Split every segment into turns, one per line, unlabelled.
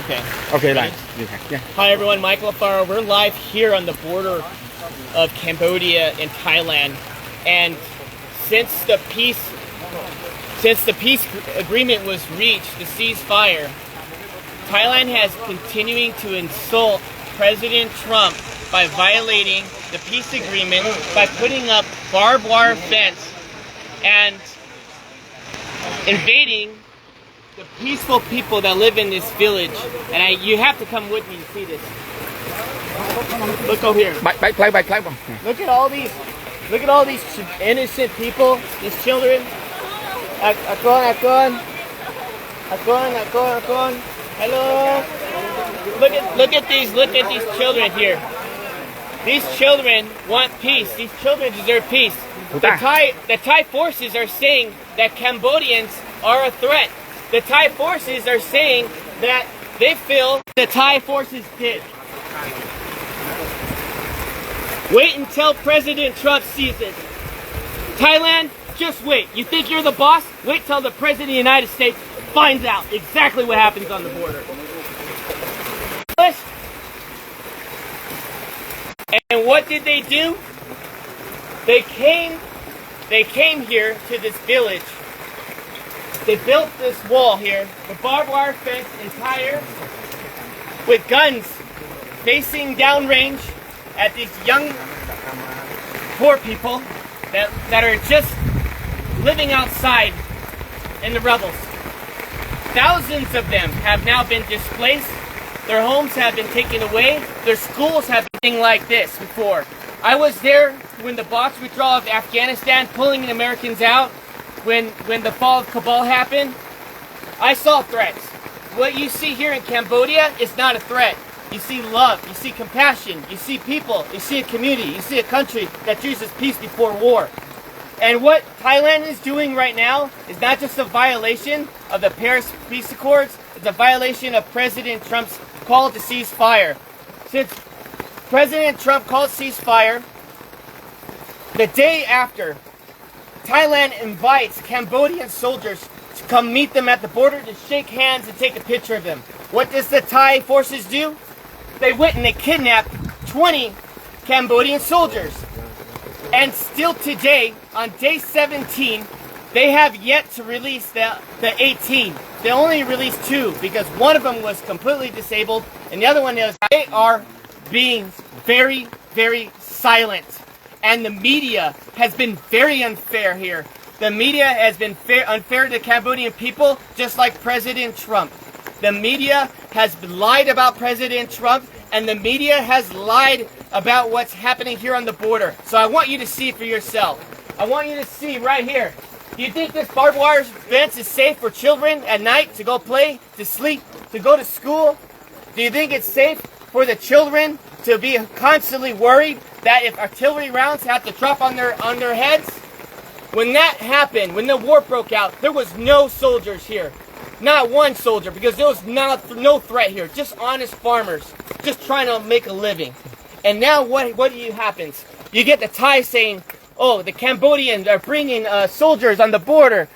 Okay.
Okay, like, yeah.
Hi everyone, Michael Alfaro. We're live here on the border of Cambodia and Thailand, and since the peace agreement was reached, the ceasefire, Thailand has continuing to insult President Trump by violating the peace agreement by putting up barbed wire fence and invading the peaceful people that live in this village. And you have to come with me to see this. Look over here. Look at all these innocent people, these children. Akon. Hello. Look at these children here. These children want peace. These children deserve peace. The Thai forces are saying that Cambodians are a threat. The Thai forces are saying that they feel the Thai forces did. Wait until President Trump sees it. Thailand, just wait. You think you're the boss? Wait till the President of the United States finds out exactly what happens on the border. And what did they do? They came here to this village. They built this wall here, with barbed wire fence entire, with guns facing downrange at these young, poor people that are just living outside in the rubbles. Thousands of them have now been displaced. Their homes have been taken away. Their schools have been like this before. I was there when the Box withdrawal of Afghanistan, pulling the Americans out, when the fall of Kabul happened. I saw threats. What you see here in Cambodia is not a threat. You see love, you see compassion, you see people, you see a community, you see a country that chooses peace before war. And what Thailand is doing right now is not just a violation of the Paris Peace Accords, it's a violation of President Trump's call to ceasefire. Since President Trump called ceasefire, the day after, Thailand invites Cambodian soldiers to come meet them at the border to shake hands and take a picture of them. What does the Thai forces do? They went and they kidnapped 20 Cambodian soldiers. And still today, on day 17, they have yet to release the 18. They only released 2 because one of them was completely disabled and the other one is. They are being very, very silent. And the media has been very unfair here. The media has been unfair to the Cambodian people, just like President Trump. The media has lied about President Trump, and the media has lied about what's happening here on the border. So I want you to see for yourself. I want you to see right here. Do you think this barbed wire fence is safe for children at night to go play, to sleep, to go to school? Do you think it's safe for the children to be constantly worried that if artillery rounds have to drop on their heads? When that happened, when the war broke out, there was no soldiers here. Not one soldier, because there was no threat here. Just honest farmers, just trying to make a living. And now what happens? You get the Thai saying, oh, the Cambodians are bringing soldiers on the border.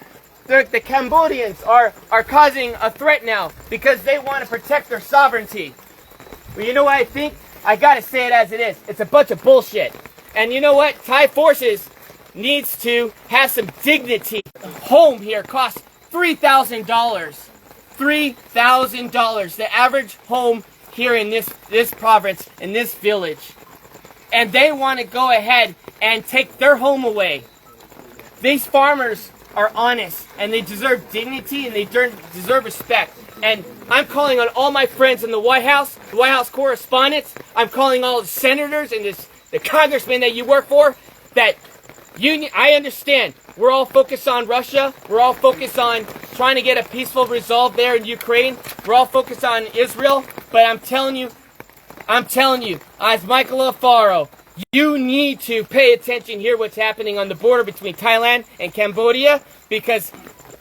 The Cambodians are causing a threat now because they want to protect their sovereignty. Well, you know what I think? I gotta say it as it is. It's a bunch of bullshit. And you know what? Thai forces needs to have some dignity. Home here costs $3,000. $3,000. The average home here in this province, in this village. And they want to go ahead and take their home away. These farmers are honest and they deserve dignity and they deserve respect. And I'm calling on all my friends in the White House correspondents. I'm calling all the senators and the congressmen that you work for. That I understand. We're all focused on Russia. We're all focused on trying to get a peaceful resolve there in Ukraine. We're all focused on Israel. But I'm telling you, as Michael Alfaro, you need to pay attention here what's happening on the border between Thailand and Cambodia, because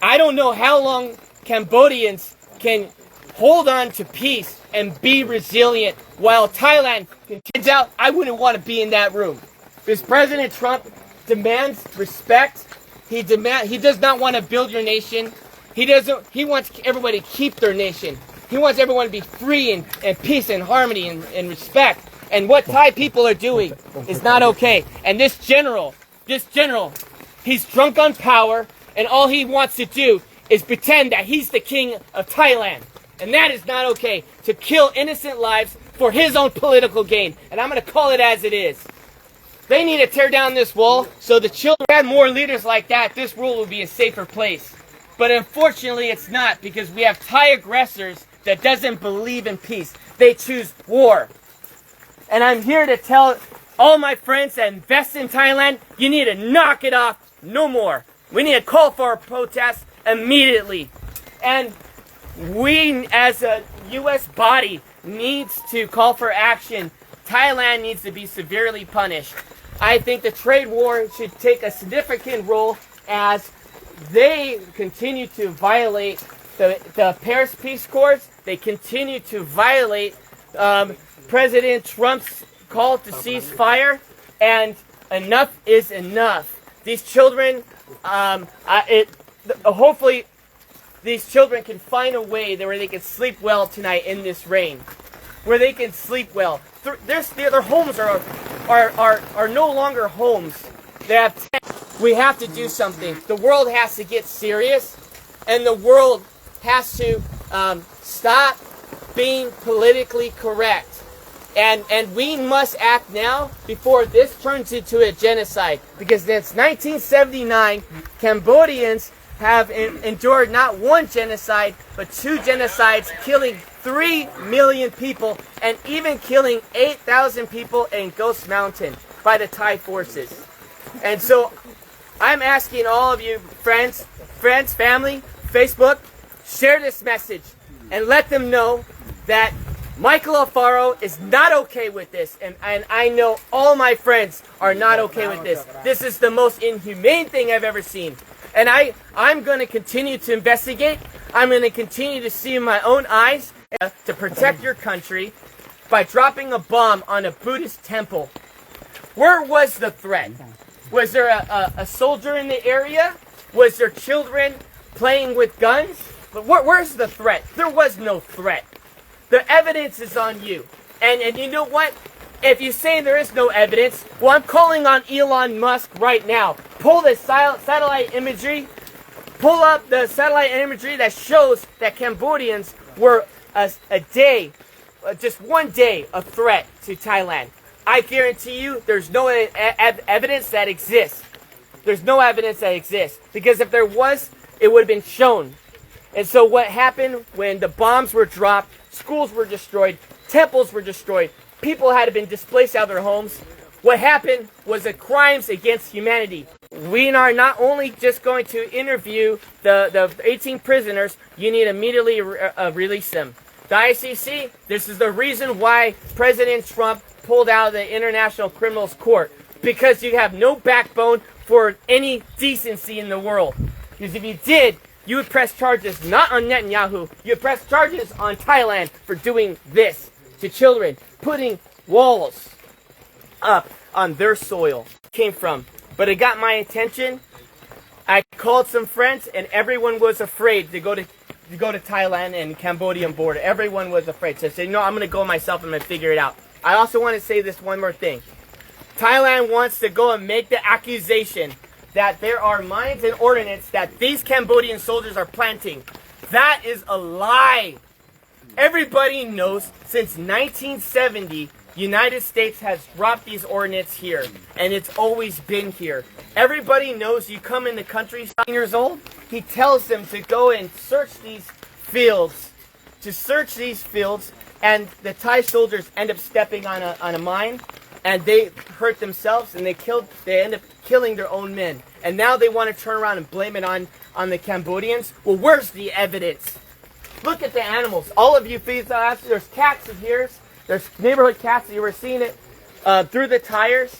I don't know how long Cambodians can hold on to peace and be resilient while Thailand continues out. I wouldn't want to be in that room. Because President Trump demands respect. He does not want to build your nation. He wants everybody to keep their nation. He wants everyone to be free and peace and harmony and respect. And what Thai people are doing is not okay. And this general, he's drunk on power, and all he wants to do is pretend that he's the king of Thailand. And that is not okay, to kill innocent lives for his own political gain. And I'm going to call it as it is. They need to tear down this wall so the children had more leaders like that. This world will be a safer place. But unfortunately, it's not, because we have Thai aggressors that doesn't believe in peace. They choose war. And I'm here to tell all my friends that invest in Thailand, you need to knock it off no more. We need to call for a protest immediately. And we, as a U.S. body, needs to call for action. Thailand needs to be severely punished. I think the trade war should take a significant role as they continue to violate the Paris Peace Accords. They continue to violate President Trump's call to cease fire, and enough is enough. These children, hopefully, these children can find a way where they can sleep well tonight in this rain, where they can sleep well. Their homes are no longer homes. They have tents. We have to do something. The world has to get serious, and the world has to stop being politically correct. And we must act now before this turns into a genocide. Because since 1979, Cambodians have endured not one genocide, but 2 genocides, killing 3 million people, and even killing 8,000 people in Ghost Mountain by the Thai forces. And so I'm asking all of you, friends, family, Facebook, share this message and let them know that Michael Alfaro is not okay with this, and I know all my friends are not okay with this. This is the most inhumane thing I've ever seen. And I'm going to continue to investigate. I'm going to continue to see in my own eyes to protect your country by dropping a bomb on a Buddhist temple. Where was the threat? Was there a soldier in the area? Was there children playing with guns? But where's the threat? There was no threat. The evidence is on you. And you know what? If you say there is no evidence, well, I'm calling on Elon Musk right now. Pull the satellite imagery. Pull up the satellite imagery that shows that Cambodians were just one day, a threat to Thailand. I guarantee you there's no evidence that exists. There's no evidence that exists. Because if there was, it would have been shown. And so what happened when the bombs were dropped, schools were destroyed, temples were destroyed, people had been displaced out of their homes. What happened was the crimes against humanity. We are not only just going to interview the 18 prisoners, you need to immediately release them. The ICC, this is the reason why President Trump pulled out of the International Criminals Court. Because you have no backbone for any decency in the world. Because if you did, you would press charges not on Netanyahu, you would press charges on Thailand for doing this to children, putting walls up on their soil. Came from. But it got my attention. I called some friends, and everyone was afraid to go to Thailand and Cambodian border. Everyone was afraid. So I said, no, I'm going to go myself. I'm going to figure it out. I also want to say this one more thing. Thailand wants to go and make the accusation that there are mines and ordnance that these Cambodian soldiers are planting. That is a lie. Everybody knows since 1970, United States has dropped these ordnance here, and it's always been here. Everybody knows you come in the country 9 years old, he tells them to go and search these fields, and the Thai soldiers end up stepping on a mine, and they hurt themselves, and they end up killing their own men. And now they want to turn around and blame it on the Cambodians. Well, where's the evidence? Look at the animals. All of you, please, there's cats in here. There's neighborhood cats. You were seeing it through the tires.